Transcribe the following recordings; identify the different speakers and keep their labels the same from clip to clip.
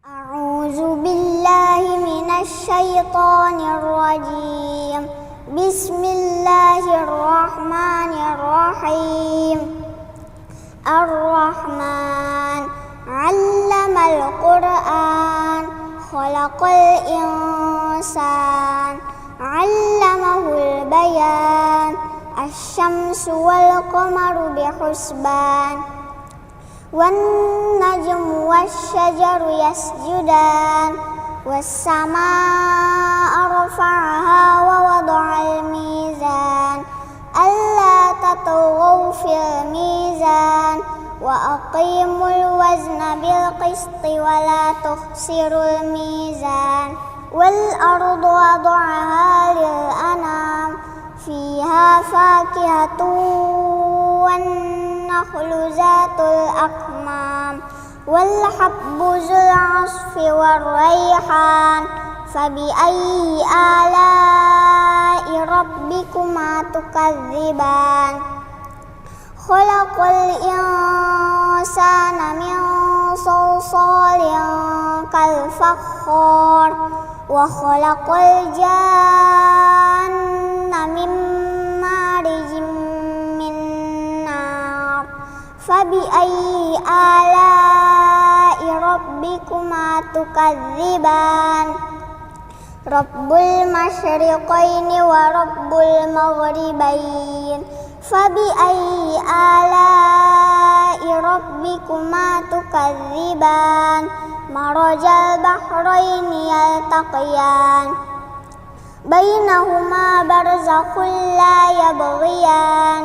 Speaker 1: A'udzu billahi minasy syaithanir rajim. Bismillahirrahmanirrahim. Ar-Rahman 'allamal Qur'an, khalaqal insan, 'allamahul bayan. Asy-syamsu wal qamaru bihusban, wan najmu wasyajaru yasjudan, was-samaa'a rafa'aha wa wada'al mizan, alla tatghaw fil mizan, wa aqimul wazna bil qisti wa la tukhsirul mizan, wal ardu wada'aha lil anam, fiha fakihatun wan nakhlu zatul akmam, wal habbu zul asfi war rayhan, fabi ayyi ala'i rabbikuma tukadziban. Khalaqal insana min salsalin kal fakhar, wa khalaqal janna min marijin min nar, fabi ayyi ala'i rabbikuma tukadziban. Rabbul masyriqaini wa rabbul maghribain, fabi ayyi ala'i rabbikuma tukadziban. Marajal bahraini yaltaqiyan, bainahuma barzakhun la yabghiyan,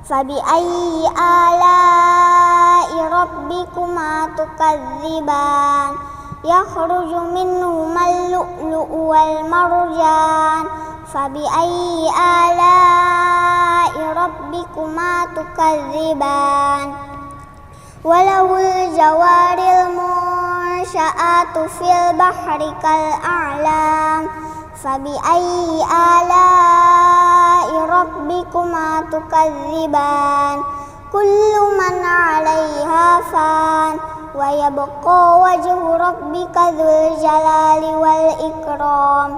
Speaker 1: fabi ayyi ala'i rabbikuma tukadziban. Yakhruju minhumal lu'lu'u wal marjan, fabi ayyi ala'i rabbikuma tukadziban. Walahul jawaril munsha'atu fil bahri kal a'lam, fabi ayyi ala'i rabbikuma tukadziban. Kullu man 'alaiha fan, wa yabqa wajhu rabbika dzul jalali wal ikram.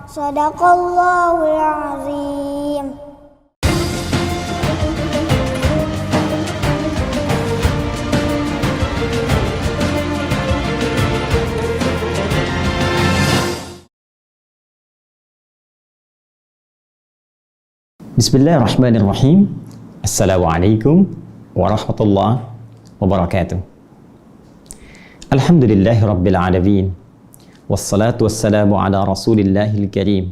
Speaker 1: Shadaqallahul azim.
Speaker 2: Bismillahirrahmanirrahim. Assalamualaikum warahmatullahi wabarakatuh. Alhamdulillahi rabbil alamin, wassalatu wassalamu ala rasulillahil karim,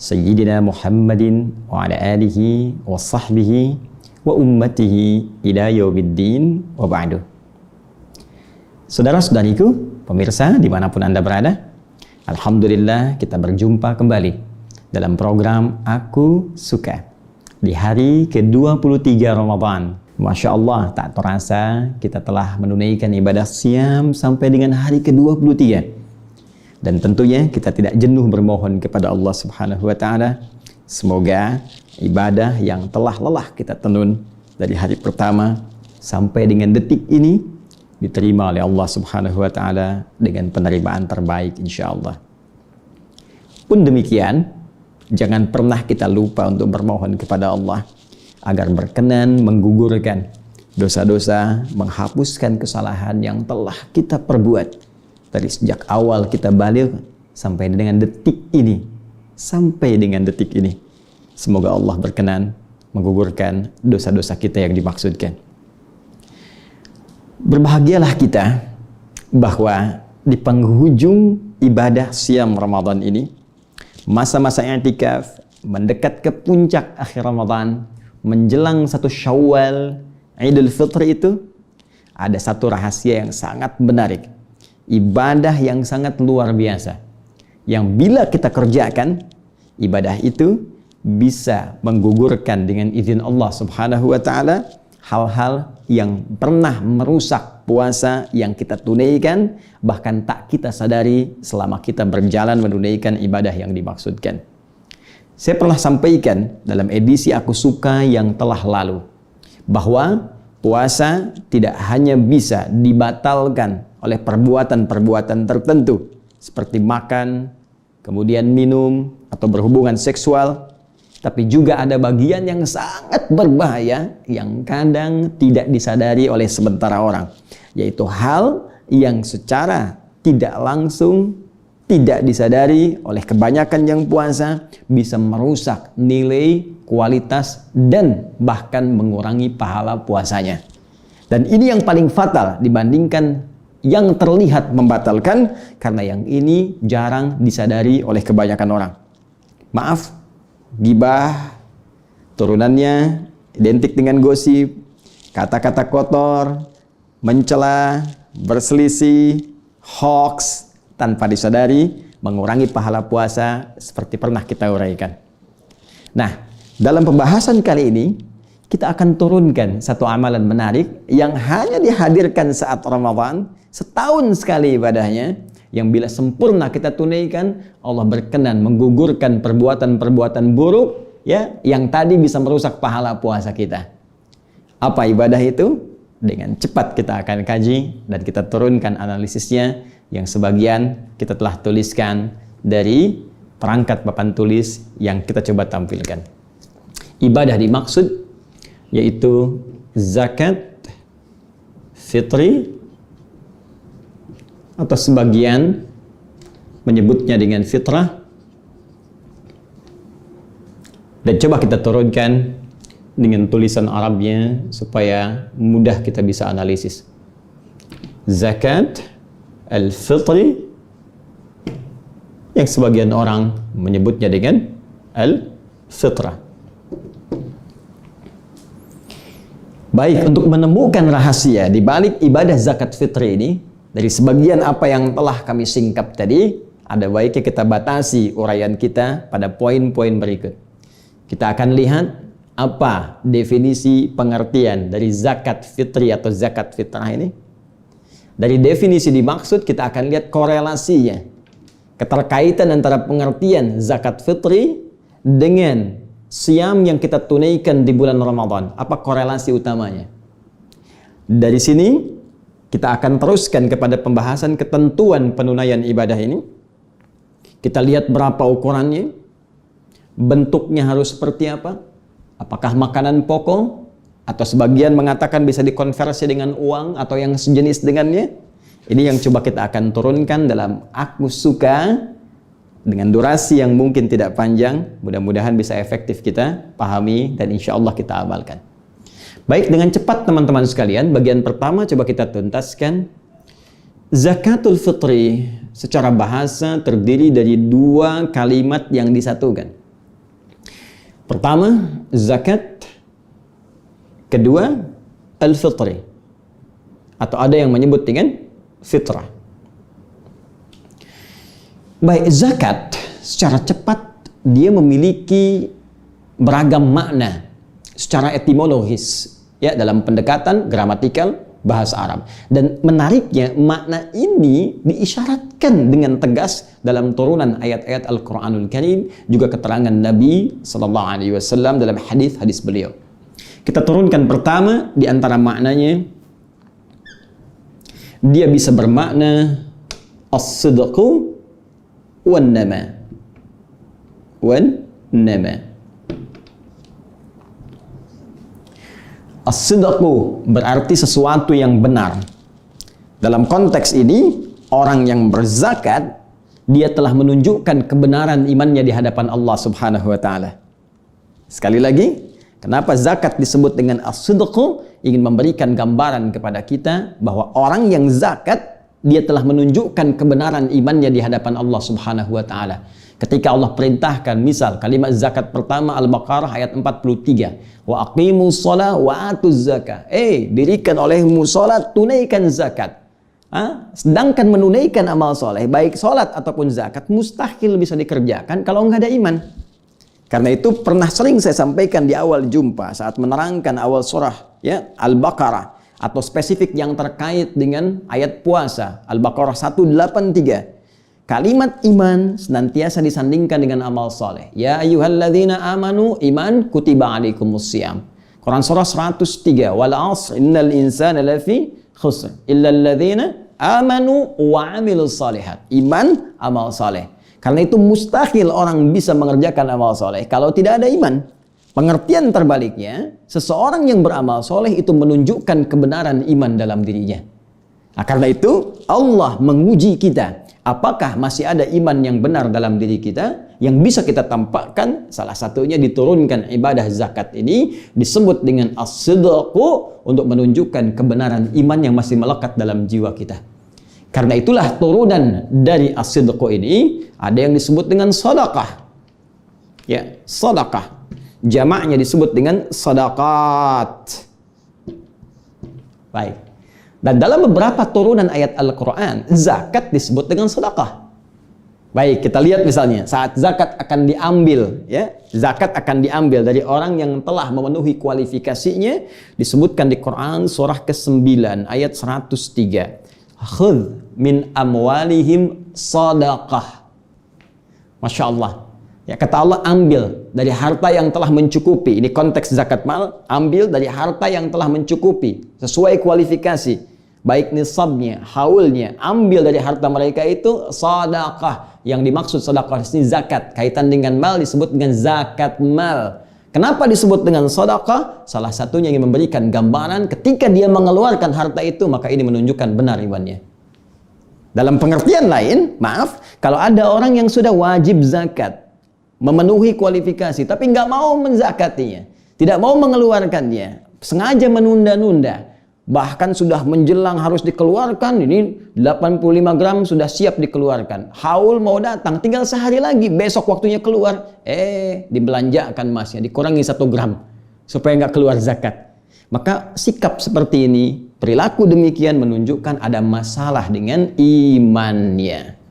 Speaker 2: sayyidina Muhammadin wa ala alihi wa sahbihi wa ummatihi ila yaumiddin wa ba'du. Saudara-saudariku, pemirsa dimanapun Anda berada, alhamdulillah kita berjumpa kembali dalam program Aku Suka di hari ke-23 Ramadan. Masya Allah, tak terasa kita telah menunaikan ibadah siam sampai dengan hari ke-23. Dan tentunya kita tidak jenuh bermohon kepada Allah Subhanahu wa Ta'ala. Semoga ibadah yang telah lelah kita tenun dari hari pertama sampai dengan detik ini diterima oleh Allah Subhanahu wa Ta'ala dengan penerimaan terbaik insya Allah. Pun demikian, jangan pernah kita lupa untuk bermohon kepada Allah agar berkenan menggugurkan dosa-dosa, menghapuskan kesalahan yang telah kita perbuat dari sejak awal kita balik sampai dengan detik ini. Semoga Allah berkenan menggugurkan dosa-dosa kita yang dimaksudkan. Berbahagialah kita bahwa di penghujung ibadah siam Ramadan ini, masa-masa i'tikaf mendekat ke puncak akhir Ramadan, menjelang 1 Syawal, Idul Fitri itu, ada satu rahasia yang sangat menarik. Ibadah yang sangat luar biasa. Yang bila kita kerjakan, ibadah itu bisa menggugurkan dengan izin Allah Subhanahu wa Ta'ala hal-hal yang pernah merusak puasa yang kita tunaikan, bahkan tak kita sadari selama kita berjalan menunaikan ibadah yang dimaksudkan. Saya pernah sampaikan dalam edisi Aku Suka yang telah lalu bahwa puasa tidak hanya bisa dibatalkan oleh perbuatan-perbuatan tertentu seperti makan, kemudian minum atau berhubungan seksual, tapi juga ada bagian yang sangat berbahaya yang kadang tidak disadari oleh sementara orang, yaitu hal yang secara tidak langsung, tidak disadari oleh kebanyakan yang puasa bisa merusak nilai, kualitas, dan bahkan mengurangi pahala puasanya. Dan ini yang paling fatal dibandingkan yang terlihat membatalkan, karena yang ini jarang disadari oleh kebanyakan orang. Maaf, gibah turunannya identik dengan gosip, kata-kata kotor, mencela, berselisih, hoax, tanpa disadari mengurangi pahala puasa seperti pernah kita uraikan. Nah, dalam pembahasan kali ini kita akan turunkan satu amalan menarik yang hanya dihadirkan saat Ramadan, setahun sekali ibadahnya, yang bila sempurna kita tunaikan, Allah berkenan menggugurkan perbuatan-perbuatan buruk ya yang tadi bisa merusak pahala puasa kita. Apa ibadah itu? Dengan cepat kita akan kaji dan kita turunkan analisisnya, yang sebagian kita telah tuliskan dari perangkat papan tulis yang kita coba tampilkan. Ibadah dimaksud yaitu zakat fitri, atau sebagian menyebutnya dengan fitrah. Dan coba kita turunkan dengan tulisan Arabnya supaya mudah kita bisa analisis. Zakat al-fitri, yang sebagian orang menyebutnya dengan al-fitrah. Baik, untuk menemukan rahasia di balik ibadah zakat fitri ini, dari sebagian apa yang telah kami singkap tadi, ada baiknya kita batasi uraian kita pada poin-poin berikut. Kita akan lihat apa definisi pengertian dari zakat fitri atau zakat fitrah ini. Dari definisi dimaksud, kita akan lihat korelasinya, keterkaitan antara pengertian zakat fitri dengan siam yang kita tunaikan di bulan Ramadan. Apa korelasi utamanya? Dari sini kita akan teruskan kepada pembahasan ketentuan penunaian ibadah ini. Kita lihat berapa ukurannya, bentuknya harus seperti apa, apakah makanan pokok, atau sebagian mengatakan bisa dikonversi dengan uang atau yang sejenis dengannya. Ini yang coba kita akan turunkan dalam Aku Suka, dengan durasi yang mungkin tidak panjang. Mudah-mudahan bisa efektif kita pahami dan insya Allah kita amalkan. Baik, dengan cepat teman-teman sekalian, bagian pertama coba kita tuntaskan. Zakatul fitri secara bahasa terdiri dari dua kalimat yang disatukan. Pertama, zakat. Kedua, al-fitri. Atau ada yang menyebut dengan fitrah. Baik, zakat secara cepat dia memiliki beragam makna secara etimologis ya, dalam pendekatan gramatikal bahasa Arab. Dan menariknya, makna ini diisyaratkan dengan tegas dalam turunan ayat-ayat Al-Qur'anul Karim, juga keterangan Nabi sallallahu alaihi wasallam dalam hadis-hadis beliau. Kita turunkan pertama di antara maknanya, dia bisa bermakna as-sidqu wan nama. As-sidqu berarti sesuatu yang benar. Dalam konteks ini, orang yang berzakat, dia telah menunjukkan kebenaran imannya di hadapan Allah Subhanahu wa taala. Sekali lagi, kenapa zakat disebut dengan as-sidqu? Ingin memberikan gambaran kepada kita bahwa orang yang zakat, dia telah menunjukkan kebenaran imannya di hadapan Allah Subhanahu wa taala. Ketika Allah perintahkan, misal kalimat zakat pertama Al-Baqarah ayat 43, wa aqimus shalah wa atuz zakah. Dirikan olehmu salat, tunaikan zakat. Sedangkan menunaikan amal soleh, baik salat ataupun zakat, mustahil bisa dikerjakan kalau nggak ada iman. Karena itu pernah sering saya sampaikan di awal jumpa saat menerangkan awal surah ya Al-Baqarah, atau spesifik yang terkait dengan ayat puasa Al-Baqarah 183. Kalimat iman senantiasa disandingkan dengan amal soleh. Ya ayyuhalladzina amanu, iman kutiba alaikumus syiyam. Quran surah 103, wal 'asr innal insana lafi khusr illa alladzina amanu wa 'amilus shalihat. Iman, amal saleh. Karena itu mustahil orang bisa mengerjakan amal soleh kalau tidak ada iman. Pengertian terbaliknya, seseorang yang beramal soleh itu menunjukkan kebenaran iman dalam dirinya. Nah, karena itu Allah menguji kita. Apakah masih ada iman yang benar dalam diri kita yang bisa kita tampakkan? Salah satunya diturunkan ibadah zakat ini disebut dengan as-sidqu untuk menunjukkan kebenaran iman yang masih melekat dalam jiwa kita. Karena itulah turunan dari as-sidqu ini ada yang disebut dengan sedekah. Ya, sedekah. Jamaknya disebut dengan sedaqat. Baik. Dan dalam beberapa turunan ayat Al-Qur'an, zakat disebut dengan sedekah. Baik, kita lihat misalnya saat zakat akan diambil, ya. Zakat akan diambil dari orang yang telah memenuhi kualifikasinya, disebutkan di Quran surah ke-9 ayat 103. Khudh min amwalihim sadaqah. Masya Allah. Ya, kata Allah, ambil dari harta yang telah mencukupi. Ini konteks zakat mal. Ambil dari harta yang telah mencukupi sesuai kualifikasi, baik nisabnya, haulnya. Ambil dari harta mereka itu sadaqah. Yang dimaksud sadaqah ini zakat. Kaitan dengan mal disebut dengan zakat mal. Kenapa disebut dengan sedekah? Salah satunya yang memberikan gambaran ketika dia mengeluarkan harta itu, maka ini menunjukkan benar imannya. Dalam pengertian lain, maaf, kalau ada orang yang sudah wajib zakat, memenuhi kualifikasi, tapi nggak mau menzakatinya, tidak mau mengeluarkannya, sengaja menunda-nunda, bahkan sudah menjelang harus dikeluarkan, ini 85 gram sudah siap dikeluarkan. Haul mau datang, tinggal sehari lagi, besok waktunya keluar. Dibelanjakan masnya, dikurangi 1 gram, supaya nggak keluar zakat. Maka sikap seperti ini, perilaku demikian menunjukkan ada masalah dengan imannya.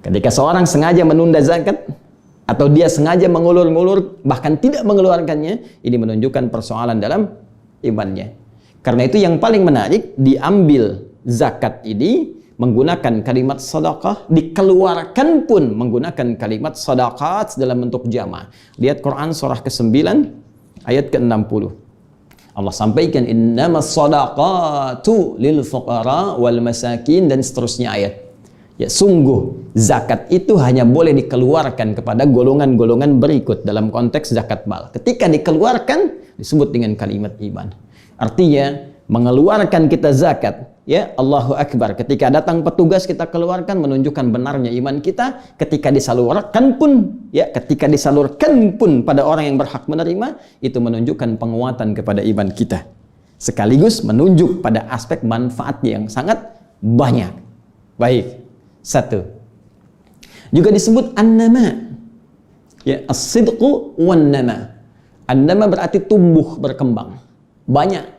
Speaker 2: Ketika seorang sengaja menunda zakat, atau dia sengaja mengulur-ngulur, bahkan tidak mengeluarkannya, ini menunjukkan persoalan dalam imannya. Karena itu yang paling menarik, diambil zakat ini menggunakan kalimat sedekah, dikeluarkan pun menggunakan kalimat sedaqat dalam bentuk jama'. Lihat Quran surah ke-9 ayat ke-60. Allah sampaikan innamas shadaqatu lil fuqara wal masakin, dan seterusnya ayat. Ya, sungguh zakat itu hanya boleh dikeluarkan kepada golongan-golongan berikut dalam konteks zakat mal. Ketika dikeluarkan disebut dengan kalimat iman. Artinya mengeluarkan kita zakat, ya, Allahu Akbar. Ketika datang petugas kita keluarkan menunjukkan benarnya iman kita. Ketika disalurkan pun pada orang yang berhak menerima, itu menunjukkan penguatan kepada iman kita. Sekaligus menunjuk pada aspek manfaatnya yang sangat banyak. Baik. 1. Juga disebut an-nama. Ya, as-sidqu wan-nama. An-nama berarti tumbuh, berkembang. Banyak.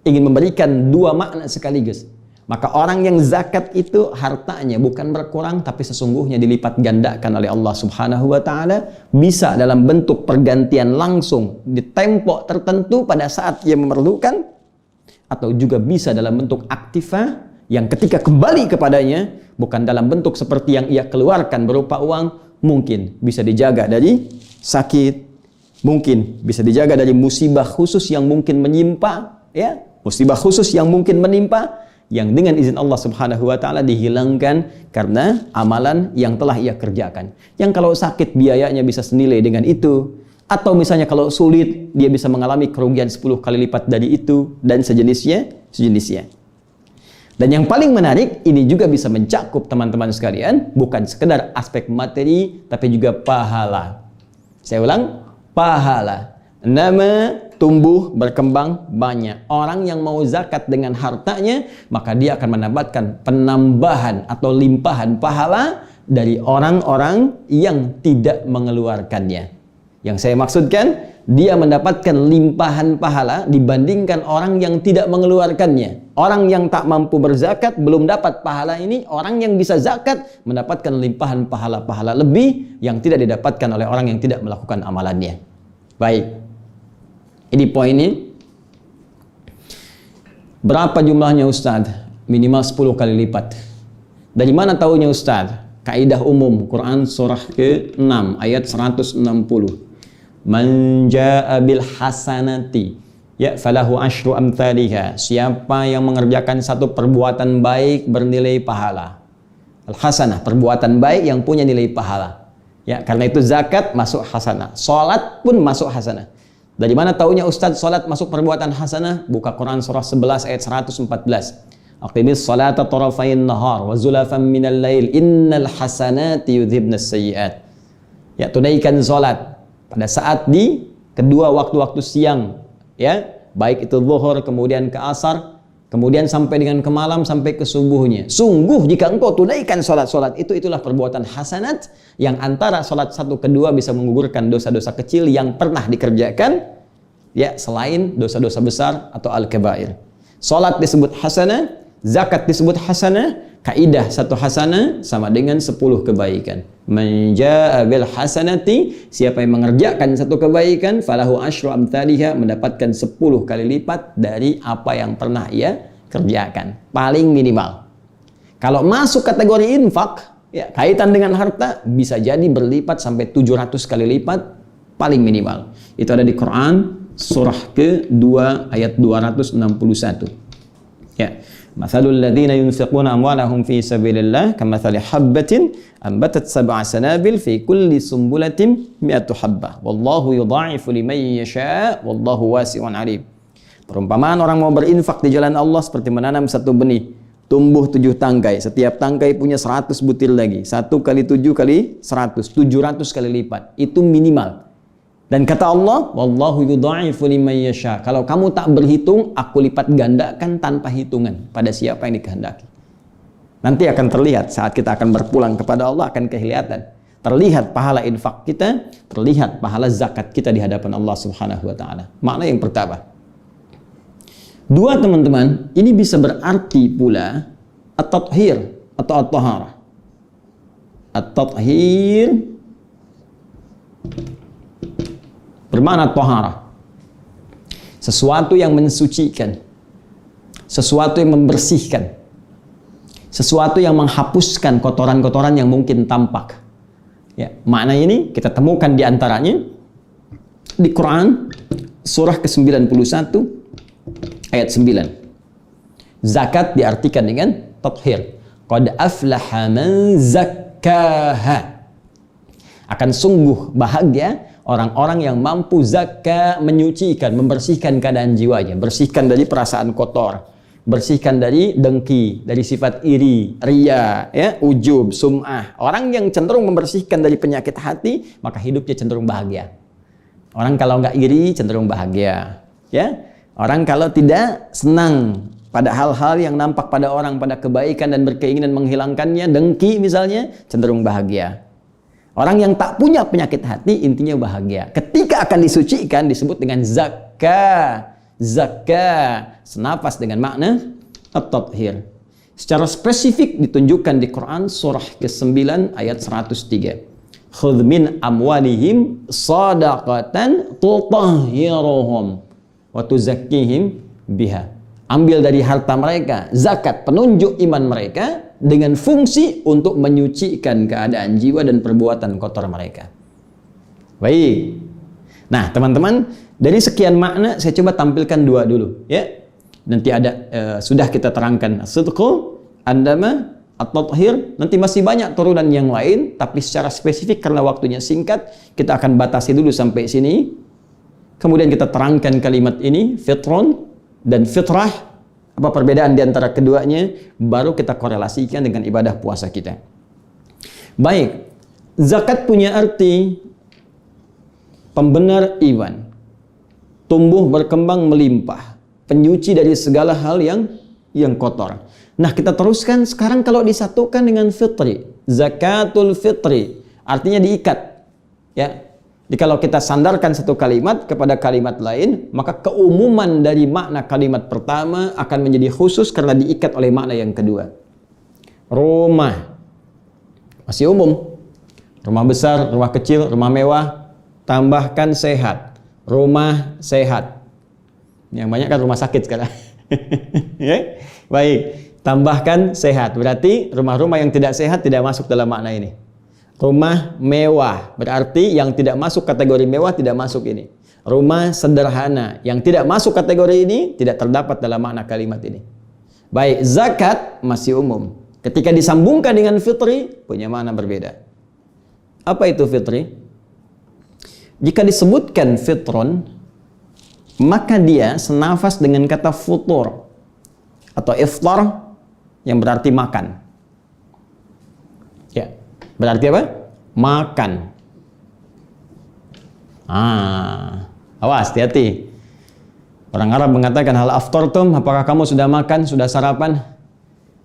Speaker 2: Ingin memberikan 2 makna sekaligus. Maka orang yang zakat itu hartanya bukan berkurang, tapi sesungguhnya dilipat gandakan oleh Allah Subhanahu wa taala, bisa dalam bentuk pergantian langsung di tempo tertentu pada saat ia memerlukan, atau juga bisa dalam bentuk aktifah yang ketika kembali kepadanya bukan dalam bentuk seperti yang ia keluarkan berupa uang, mungkin bisa dijaga dari sakit, mungkin bisa dijaga dari musibah khusus yang mungkin menimpa, ya, musibah khusus yang mungkin menimpa, yang dengan izin Allah Subhanahu wa taala dihilangkan karena amalan yang telah ia kerjakan. Yang kalau sakit biayanya bisa senilai dengan itu, atau misalnya kalau sulit dia bisa mengalami kerugian 10 kali lipat dari itu, dan sejenisnya. Dan yang paling menarik, ini juga bisa mencakup teman-teman sekalian, bukan sekedar aspek materi, tapi juga pahala. Saya ulang, pahala. Nama, tumbuh, berkembang, banyak. Orang yang mau zakat dengan hartanya, maka dia akan mendapatkan penambahan atau limpahan pahala dari orang-orang yang tidak mengeluarkannya. Yang saya maksudkan, dia mendapatkan limpahan pahala dibandingkan orang yang tidak mengeluarkannya. Orang yang tak mampu berzakat belum dapat pahala ini, orang yang bisa zakat mendapatkan limpahan pahala-pahala lebih yang tidak didapatkan oleh orang yang tidak melakukan amalannya. Baik. Ini poinnya. Berapa jumlahnya Ustaz? Minimal 10 kali lipat. Dari mana tahunya Ustaz? Kaidah umum Quran surah ke-6 ayat 160. Man jaa bil hasanati, ya falahu asyru amthaliha. Siapa yang mengerjakan satu perbuatan baik bernilai pahala. Al-hasanah, perbuatan baik yang punya nilai pahala. Ya, karena itu zakat masuk hasanah. Salat pun masuk hasanah. Dari mana taunya Ustaz salat masuk perbuatan hasanah? Buka Quran surah 11 ayat 114. Aqimis salata tarafayn nahar wa zulafan minal lail innal hasanati yudhibnas sayyi'at. Ya, tunaikan salat pada saat di kedua waktu-waktu siang, ya, baik itu zuhur kemudian ke asar, kemudian sampai dengan ke malam sampai ke subuhnya. Sungguh jika engkau tunaikan salat-salat itulah perbuatan hasanat yang antara salat satu kedua bisa menggugurkan dosa-dosa kecil yang pernah dikerjakan, ya, selain dosa-dosa besar atau al-kabair. Salat disebut hasanah, zakat disebut hasanah, kaidah satu hasanah sama dengan 10 kebaikan. Man jaa bil hasanati, siapa yang mengerjakan satu kebaikan, falahu asyru amthaliha, mendapatkan 10 kali lipat dari apa yang pernah ia kerjakan. Paling minimal. Kalau masuk kategori infak, ya, kaitan dengan harta, bisa jadi berlipat sampai 700 kali lipat, paling minimal. Itu ada di Quran surah ke-2 ayat 261. Ya. Mathalul ladzina yunfiquna amwalahum fi sabilillah kamathali habbatin ambatat sab'a sanabil fi kulli sumbulatin mi'atu habbah wallahu yudha'ifu liman yasha' wallahu wasi'un 'alim. Perumpamaan orang mau berinfak di jalan Allah seperti menanam satu benih, tumbuh 7 tangkai, setiap tangkai punya 100 butir lagi, 1 kali 7 kali 100, 700 kali lipat, itu minimal. Dan kata Allah, wallahu yudha'ifu liman yasha. Kalau kamu tak berhitung, aku lipat gandakan tanpa hitungan pada siapa yang dikehendaki. Nanti akan terlihat saat kita akan berpulang kepada Allah, akan kelihatan. Terlihat pahala infak kita, terlihat pahala zakat kita di hadapan Allah Subhanahu wa taala. Makna yang pertama. Dua, teman-teman, ini bisa berarti pula at-tathhir atau at-taharah. At-tathhir bermakna taharah, sesuatu yang mensucikan, sesuatu yang membersihkan, sesuatu yang menghapuskan kotoran-kotoran yang mungkin tampak. Ya, makna ini kita temukan di antaranya di Quran surah ke-91 ayat 9. Zakat diartikan dengan tathhir. Qad aflaha man zakkaha. Akan sungguh bahagia orang-orang yang mampu zakka, menyucikan, membersihkan keadaan jiwanya, bersihkan dari perasaan kotor, bersihkan dari dengki, dari sifat iri, riya, ya, ujub, sum'ah. Orang yang cenderung membersihkan dari penyakit hati, maka hidupnya cenderung bahagia. Orang kalau nggak iri cenderung bahagia, ya. Orang kalau tidak senang pada hal-hal yang nampak pada orang, pada kebaikan dan berkeinginan menghilangkannya, dengki misalnya, cenderung bahagia. Orang yang tak punya penyakit hati intinya bahagia. Ketika akan disucikan disebut dengan zakah. Zakah senapas dengan makna at-tathhir. Secara spesifik ditunjukkan di Quran surah ke-9 ayat 103. Khudh min amwalihim shadaqatan tutahhiruhum wa tuzakkihim biha. Ambil dari harta mereka zakat, penunjuk iman mereka dengan fungsi untuk menyucikan keadaan jiwa dan perbuatan kotor mereka. Baik. Nah, teman-teman, dari sekian makna saya coba tampilkan 2 dulu, ya. Nanti ada sudah kita terangkan as-sidqu, andama, at-tathhir. Nanti masih banyak turunan yang lain, tapi secara spesifik karena waktunya singkat, kita akan batasi dulu sampai sini. Kemudian kita terangkan kalimat ini, fitrun dan fitrah, apa perbedaan di antara keduanya, baru kita korelasikan dengan ibadah puasa kita. Baik, zakat punya arti pembenar iman, tumbuh berkembang melimpah, penyuci dari segala hal yang kotor. Nah, kita teruskan sekarang kalau disatukan dengan fitri, zakatul fitri, artinya diikat, ya. Jadi kalau kita sandarkan satu kalimat kepada kalimat lain, maka keumuman dari makna kalimat pertama akan menjadi khusus karena diikat oleh makna yang kedua. Rumah masih umum. Rumah besar, rumah kecil, rumah mewah, tambahkan sehat. Rumah sehat. Yang banyak kan rumah sakit sekarang. Ya? Baik, tambahkan sehat. Berarti rumah-rumah yang tidak sehat tidak masuk dalam makna ini. Rumah mewah, berarti yang tidak masuk kategori mewah tidak masuk ini. Rumah sederhana, yang tidak masuk kategori ini tidak terdapat dalam makna kalimat ini. Baik, zakat masih umum. Ketika disambungkan dengan fitri, punya makna berbeda. Apa itu fitri? Jika disebutkan fitron, maka dia senafas dengan kata futur atau iftar yang berarti makan. Ya, berarti apa? Makan. Awas, hati-hati. Orang Arab mengatakan hal aftartum, apakah kamu sudah makan, sudah sarapan?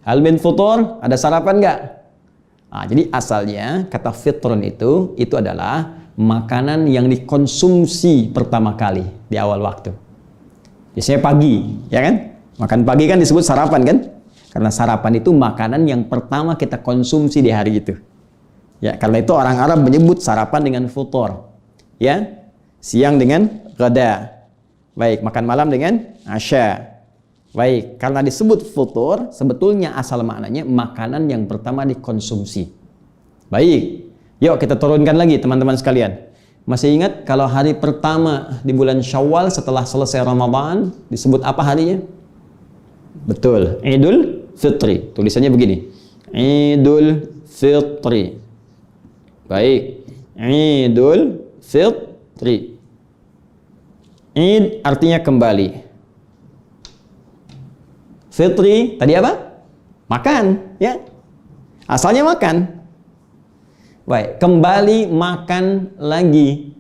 Speaker 2: Hal min futur, ada sarapan enggak? Jadi asalnya kata fitrun itu adalah makanan yang dikonsumsi pertama kali di awal waktu. Biasanya pagi, ya kan? Makan pagi kan disebut sarapan kan? Karena sarapan itu makanan yang pertama kita konsumsi di hari itu. Ya, karena itu orang Arab menyebut sarapan dengan futur. Ya, siang dengan ghada. Baik, makan malam dengan asya. Baik, karena disebut futur, sebetulnya asal maknanya makanan yang pertama dikonsumsi. Baik, yuk kita turunkan lagi teman-teman sekalian. Masih ingat kalau hari pertama di bulan Syawal setelah selesai Ramadan disebut apa harinya? Betul, Idul Fitri. Tulisannya begini, Idul Fitri. Baik, Idul Fitri. Id artinya kembali. Fitri tadi apa? Makan, ya. Asalnya makan. Baik, kembali makan lagi.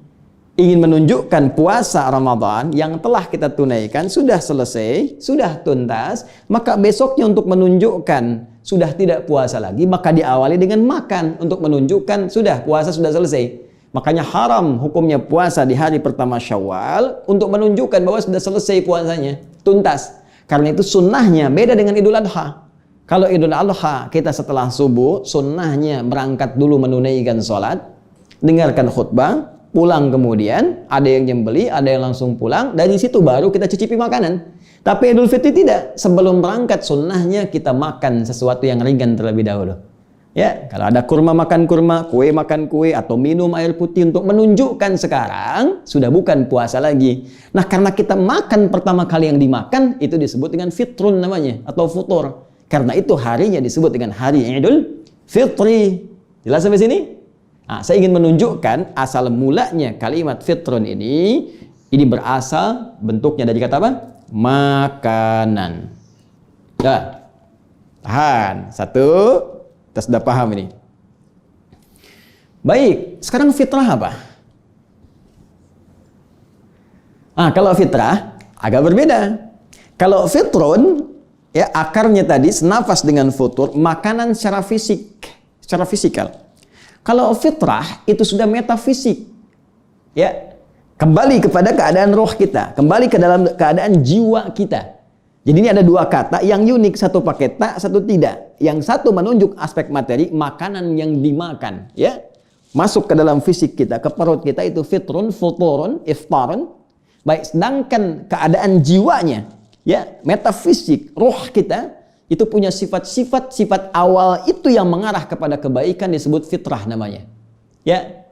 Speaker 2: Ingin menunjukkan puasa Ramadan yang telah kita tunaikan sudah selesai, sudah tuntas, maka besoknya untuk menunjukkan sudah tidak puasa lagi, maka diawali dengan makan untuk menunjukkan sudah puasa sudah selesai. Makanya haram hukumnya puasa di hari pertama Syawal untuk menunjukkan bahwa sudah selesai puasanya, tuntas. Karena itu sunnahnya beda dengan Idul Adha. Kalau Idul Adha kita setelah subuh, sunnahnya berangkat dulu menunaikan sholat, dengarkan khutbah, pulang kemudian, ada yang nyembeli, ada yang langsung pulang, dari situ baru kita cicipi makanan. Tapi Idul Fitri tidak, sebelum berangkat sunnahnya kita makan sesuatu yang ringan terlebih dahulu. Ya, kalau ada kurma makan kurma, kue makan kue, atau minum air putih untuk menunjukkan sekarang sudah bukan puasa lagi. Nah, karena kita makan pertama kali yang dimakan itu disebut dengan fitrun namanya atau futur. Karena itu harinya disebut dengan hari Idul Fitri. Jelas sampai sini? Saya ingin menunjukkan asal mulanya kalimat fitrun ini berasal bentuknya dari kata apa? Makanan. Tahan. Satu. Kita sudah paham ini. Baik, sekarang fitrah apa? Kalau fitrah agak berbeda. Kalau fitrun, ya akarnya tadi senafas dengan futur, makanan secara fisik, secara fisikal. Kalau fitrah itu sudah metafisik. Ya, kembali kepada keadaan roh kita, kembali ke dalam keadaan jiwa kita. Jadi ini ada dua kata yang unik, satu pakai ta, satu tidak. Yang satu menunjuk aspek materi, makanan yang dimakan, ya. Masuk ke dalam fisik kita, ke perut kita itu fitrun, futurun, iftarun. Baik, sedangkan keadaan jiwanya, ya, metafisik, roh kita itu punya sifat awal itu yang mengarah kepada kebaikan disebut fitrah namanya. Ya.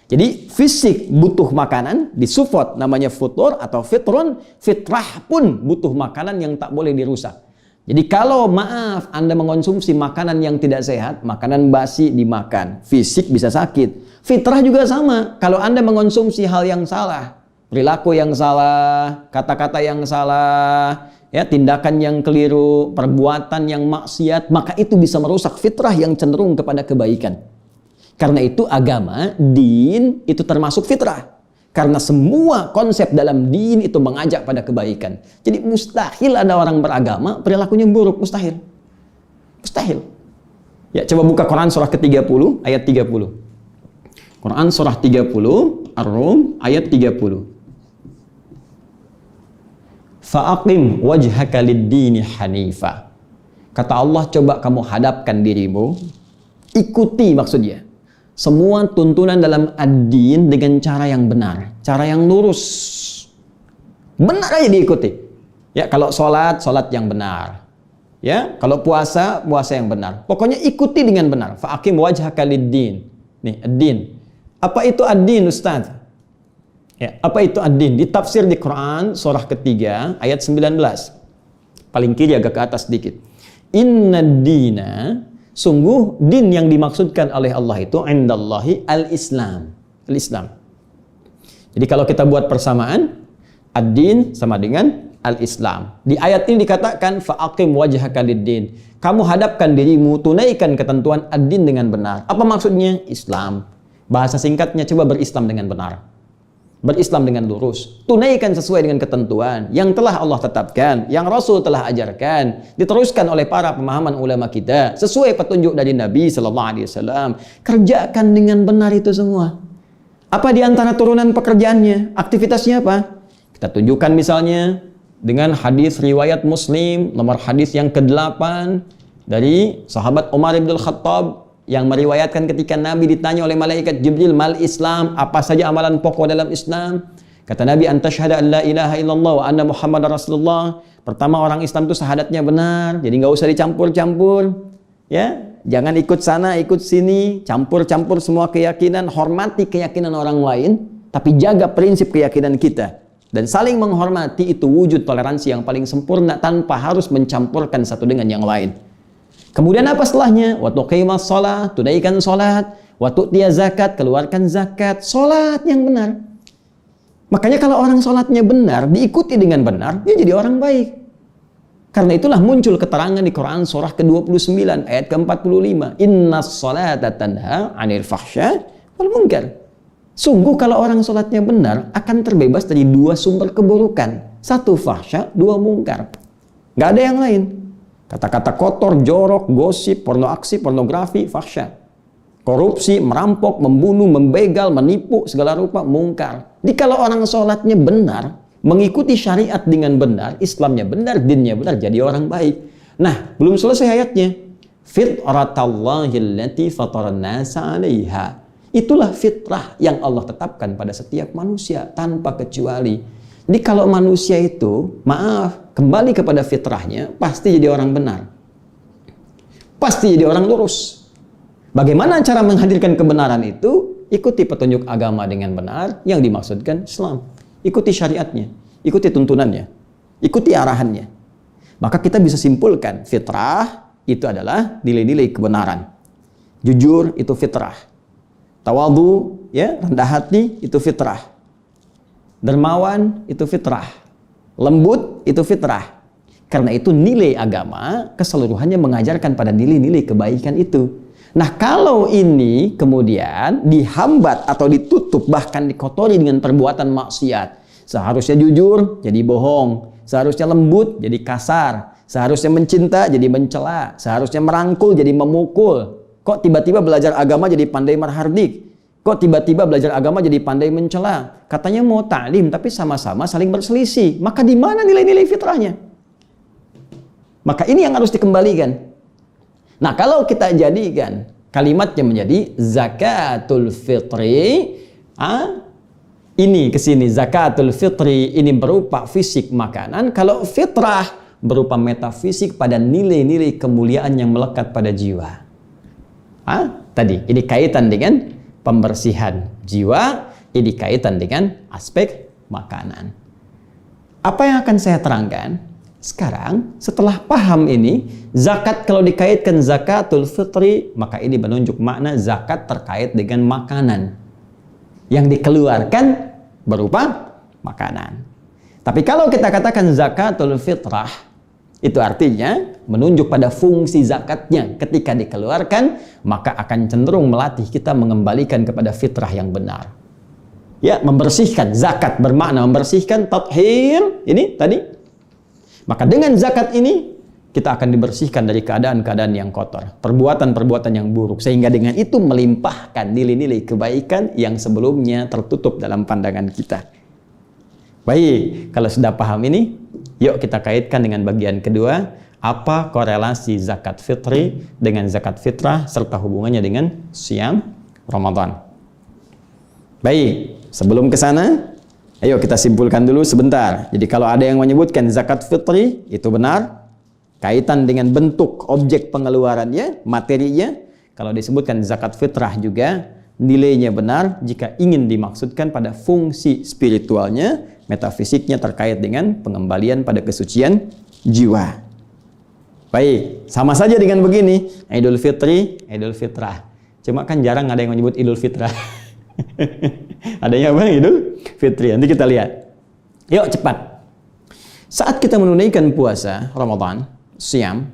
Speaker 2: Jadi fisik butuh makanan, disupport namanya futur atau fitrun, fitrah pun butuh makanan yang tak boleh dirusak. Jadi kalau maaf Anda mengonsumsi makanan yang tidak sehat, makanan basi dimakan, fisik bisa sakit. Fitrah juga sama, kalau Anda mengonsumsi hal yang salah, perilaku yang salah, kata-kata yang salah, ya, tindakan yang keliru, perbuatan yang maksiat, maka itu bisa merusak fitrah yang cenderung kepada kebaikan. Karena itu agama, din itu termasuk fitrah. Karena semua konsep dalam din itu mengajak pada kebaikan. Jadi mustahil ada orang beragama perilakunya buruk, mustahil. Mustahil. Ya, coba buka Quran surah ke-30 ayat 30. Quran surah 30 Ar-Rum ayat 30. Fa'aqim wajhaka lid-dini hanifa. Kata Allah, coba kamu hadapkan dirimu, ikuti maksudnya semua tuntunan dalam ad-din dengan cara yang benar, cara yang lurus. Benar aja diikuti. Ya, kalau sholat yang benar. Ya, kalau puasa yang benar. Pokoknya ikuti dengan benar. Fa'aqim wajhaka lid-din. Nih, ad-din. Apa itu ad-din, Ustaz? Ya, apa itu ad-din? Ditafsir di Quran surah ketiga ayat 19. Paling kiri agak ke atas sedikit. Inna dina, sungguh din yang dimaksudkan oleh Allah itu indallahi al-Islam. Al-Islam. Jadi kalau kita buat persamaan, ad-din sama dengan al-Islam. Di ayat ini dikatakan fa'aqim wajhaka lid-din. Kamu hadapkan dirimu, tunaikan ketentuan ad-din dengan benar. Apa maksudnya? Islam. Bahasa singkatnya, coba berislam dengan benar. Berislam dengan lurus, tunaikan sesuai dengan ketentuan yang telah Allah tetapkan, yang Rasul telah ajarkan, diteruskan oleh para pemahaman ulama kita, sesuai petunjuk dari Nabi Sallallahu Alaihi Wasallam. Kerjakan dengan benar itu semua. Apa di antara turunan pekerjaannya? Aktivitasnya apa? Kita tunjukkan misalnya dengan hadis riwayat Muslim, nomor hadis yang ke-8 dari sahabat Umar bin Khattab, yang meriwayatkan ketika Nabi ditanya oleh malaikat Jibril, mal Islam, apa saja amalan pokok dalam Islam? Kata Nabi, anta syahada an la ilaha illallah wa anna Muhammadar Rasulullah. Pertama, orang Islam itu syahadatnya benar, jadi nggak usah dicampur-campur, ya. Jangan ikut sana, ikut sini, campur-campur semua keyakinan. Hormati keyakinan orang lain, tapi jaga prinsip keyakinan kita. Dan saling menghormati itu wujud toleransi yang paling sempurna tanpa harus mencampurkan satu dengan yang lain. Kemudian apa setelahnya? Wa tuqimas shalah, tunaikan salat, wa tu'tiya zakat, keluarkan zakat, salat yang benar. Makanya kalau orang salatnya benar, diikuti dengan benar, dia jadi orang baik. Karena itulah muncul keterangan di Quran surah ke-29 ayat ke-45. Innas salata tanha 'anil fahsya wal munkar. Sungguh kalau orang salatnya benar akan terbebas dari dua sumber keburukan. Satu fahsya, dua mungkar. Gak ada yang lain. Kata-kata kotor, jorok, gosip, pornoaksi, pornografi, fahsya. Korupsi, merampok, membunuh, membegal, menipu, segala rupa, mungkar. Jadi kalau orang sholatnya benar, mengikuti syariat dengan benar, Islamnya benar, dinnya benar, jadi orang baik. Nah, belum selesai ayatnya. Fitratallahi allati fataran nasa 'alaiha. Itulah fitrah yang Allah tetapkan pada setiap manusia tanpa kecuali. Jadi kalau manusia itu, maaf, kembali kepada fitrahnya, pasti jadi orang benar. Pasti jadi orang lurus. Bagaimana cara menghadirkan kebenaran itu? Ikuti petunjuk agama dengan benar yang dimaksudkan Islam. Ikuti syariatnya, ikuti tuntunannya, ikuti arahannya. Maka kita bisa simpulkan fitrah itu adalah nilai-nilai kebenaran. Jujur itu fitrah. Tawadhu, ya, rendah hati itu fitrah. Dermawan itu fitrah, lembut itu fitrah. Karena itu nilai agama keseluruhannya mengajarkan pada nilai-nilai kebaikan itu. Nah, kalau ini kemudian dihambat atau ditutup bahkan dikotori dengan perbuatan maksiat, seharusnya jujur jadi bohong, seharusnya lembut jadi kasar, seharusnya mencinta jadi mencela, seharusnya merangkul jadi memukul. Kok tiba-tiba belajar agama jadi pandai marhardik? Kok tiba-tiba belajar agama jadi pandai mencela? Katanya mau ta'lim, tapi sama-sama saling berselisih. Maka di mana nilai-nilai fitrahnya? Maka ini yang harus dikembalikan. Nah, kalau kita jadikan kalimatnya menjadi zakatul fitri, ini kesini zakatul fitri, ini berupa fisik makanan. Kalau fitrah berupa metafisik pada nilai-nilai kemuliaan yang melekat pada jiwa. Tadi, ini kaitan dengan pembersihan jiwa, ini kaitan dengan aspek makanan. Apa yang akan saya terangkan? Sekarang, setelah paham ini, zakat kalau dikaitkan zakatul fitri, maka ini menunjuk makna zakat terkait dengan makanan. Yang dikeluarkan berupa makanan. Tapi kalau kita katakan zakatul fitrah, itu artinya menunjuk pada fungsi zakatnya. Ketika dikeluarkan, maka akan cenderung melatih kita mengembalikan kepada fitrah yang benar. Ya, membersihkan. Zakat bermakna membersihkan, tathhir, ini tadi. Maka dengan zakat ini, kita akan dibersihkan dari keadaan-keadaan yang kotor, perbuatan-perbuatan yang buruk, sehingga dengan itu melimpahkan nilai-nilai kebaikan yang sebelumnya tertutup dalam pandangan kita. Baik, kalau sudah paham ini, yuk kita kaitkan dengan bagian kedua, apa korelasi zakat fitri dengan zakat fitrah serta hubungannya dengan siam Ramadan. Baik, sebelum ke sana, ayo kita simpulkan dulu sebentar. Jadi kalau ada yang menyebutkan zakat fitri, itu benar. Kaitan dengan bentuk objek pengeluarannya, materinya. Kalau disebutkan zakat fitrah juga, nilainya benar jika ingin dimaksudkan pada fungsi spiritualnya, metafisiknya terkait dengan pengembalian pada kesucian jiwa. Baik, sama saja dengan begini, Idul Fitri, Idul Fitrah. Cuma kan jarang ada yang menyebut Idul Fitrah. Adanya apa? Idul Fitri. Nanti kita lihat. Yuk cepat. Saat kita menunaikan puasa Ramadan, siam,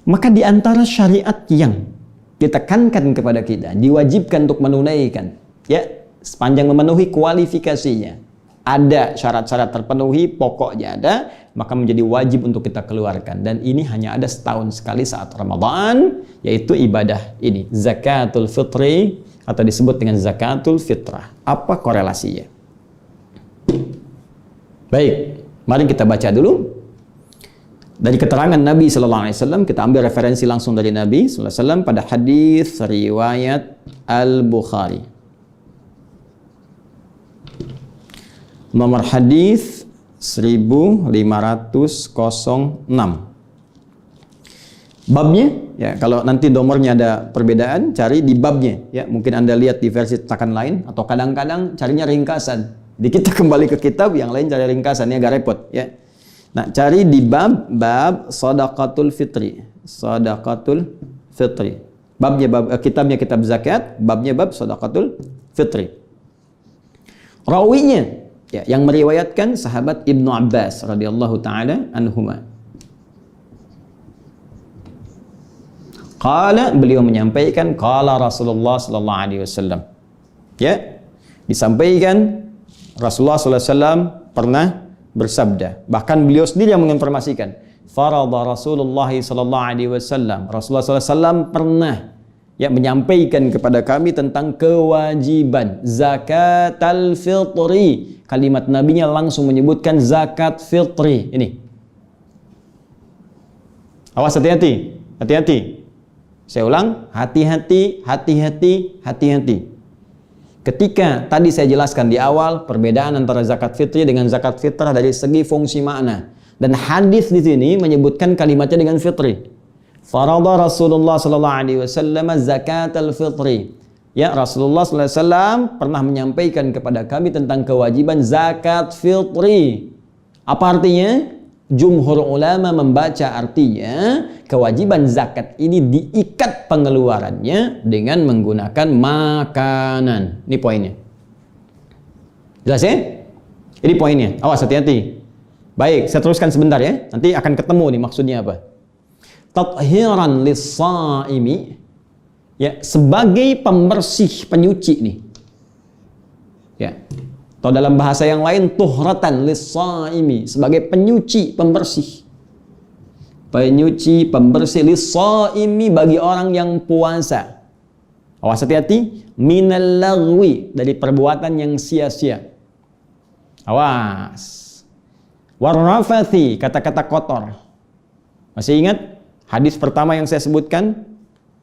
Speaker 2: maka di antara syariat yang ditekankan kepada kita, diwajibkan untuk menunaikan, ya, sepanjang memenuhi kualifikasinya, ada syarat-syarat terpenuhi, pokoknya ada, maka menjadi wajib untuk kita keluarkan. Dan ini hanya ada setahun sekali saat Ramadan, yaitu ibadah ini, zakatul fitri, atau disebut dengan zakatul fitrah. Apa korelasinya? Baik, mari kita baca dulu. Dari keterangan Nabi Sallallahu Alaihi Wasallam, kita ambil referensi langsung dari Nabi Sallallahu Alaihi Wasallam pada hadis riwayat Al-Bukhari. Nomor hadis 1506. Babnya, ya, kalau nanti nomornya ada perbedaan, cari di babnya. Ya, mungkin Anda lihat di versi cetakan lain, atau kadang-kadang carinya ringkasan. Jadi kita kembali ke kitab, yang lain cari ringkasan, ini agak repot. Ya. Nah, cari di bab Shadaqatul Fitri. Shadaqatul Fitri. Babnya kitabnya kitab zakat, babnya bab Shadaqatul Fitri. Rawinya, ya, yang meriwayatkan sahabat Ibnu Abbas radhiyallahu taala anhuma. Qala, beliau menyampaikan, qala Rasulullah sallallahu alaihi wasallam. Ya, disampaikan Rasulullah sallallahu alaihi wasallam pernah bersabda. Bahkan beliau sendiri yang menginformasikan. Farada Rasulullah sallallahu alaihi wasallam. Rasulullah sallallahu alaihi wasallam pernah, ya, menyampaikan kepada kami tentang kewajiban zakatul fitri. Kalimat nabinya langsung menyebutkan zakat fitri. Ini. Awas, hati-hati. Hati-hati. Saya ulang, hati-hati, hati-hati, hati-hati. Ketika tadi saya jelaskan di awal perbedaan antara zakat fitri dengan zakat fitrah dari segi fungsi makna, dan hadis di sini menyebutkan kalimatnya dengan fitri. Farada Rasulullah sallallahu alaihi wasallam zakatul fitri. Ya, Rasulullah sallallahu alaihi wasallam pernah menyampaikan kepada kami tentang kewajiban zakat fitri. Apa artinya? Jumhur ulama membaca artinya kewajiban zakat ini diikat pengeluarannya dengan menggunakan makanan. Ini poinnya. Jelas ya? Ini poinnya. Awas, hati-hati. Baik, saya teruskan sebentar ya. Nanti akan ketemu nih maksudnya apa. Tathiran lis-shaimi, ya, sebagai pembersih, penyuci nih. Ya. Atau dalam bahasa yang lain, tuhratan lis-shaimi, sebagai penyuci, pembersih. Penyuci, pembersih lis-shaimi bagi orang yang puasa. Awas, hati-hati, minal lagwi, dari perbuatan yang sia-sia. Awas. Warrafathi, kata-kata kotor. Masih ingat hadis pertama yang saya sebutkan?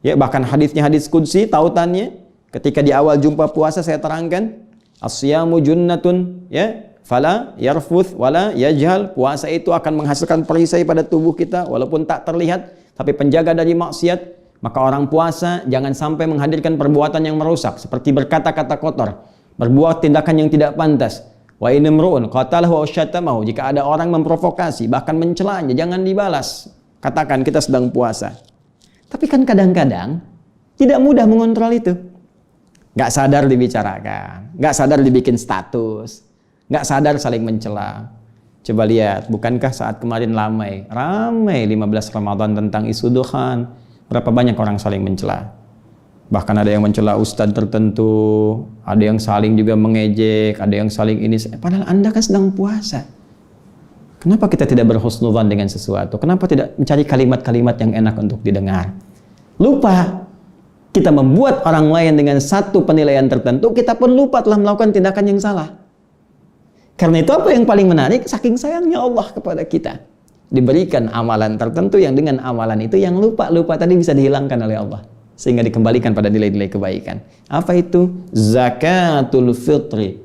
Speaker 2: Ya, bahkan hadisnya hadis qudsi, tautannya ketika di awal jumpa puasa saya terangkan. As-siyamu junnatun, ya, fala yarfuth wala yajhal. Puasa itu akan menghasilkan perisai pada tubuh kita walaupun tak terlihat, tapi penjaga dari maksiat. Maka orang puasa jangan sampai menghadirkan perbuatan yang merusak, seperti berkata-kata kotor, berbuat tindakan yang tidak pantas. Wa in imru'un qatalahu aw syatamahu, jika ada orang memprovokasi bahkan mencelanya, jangan dibalas. Katakan kita sedang puasa. Tapi kan kadang-kadang tidak mudah mengontrol itu. Nggak sadar dibicarakan, nggak sadar dibikin status, nggak sadar saling mencela. Coba lihat, bukankah saat kemarin ramai 15 Ramadan tentang isu dukhan, berapa banyak orang saling mencela. Bahkan ada yang mencela ustadz tertentu, ada yang saling juga mengejek, ada yang saling ini. Padahal Anda kan sedang puasa. Kenapa kita tidak berhusnudzan dengan sesuatu? Kenapa tidak mencari kalimat-kalimat yang enak untuk didengar? Lupa. Kita membuat orang lain dengan satu penilaian tertentu, kita pun lupa telah melakukan tindakan yang salah. Karena itu apa yang paling menarik? Saking sayangnya Allah kepada kita. Diberikan amalan tertentu yang dengan amalan itu yang lupa-lupa tadi bisa dihilangkan oleh Allah. Sehingga dikembalikan pada nilai-nilai kebaikan. Apa itu? Zakatul fitri.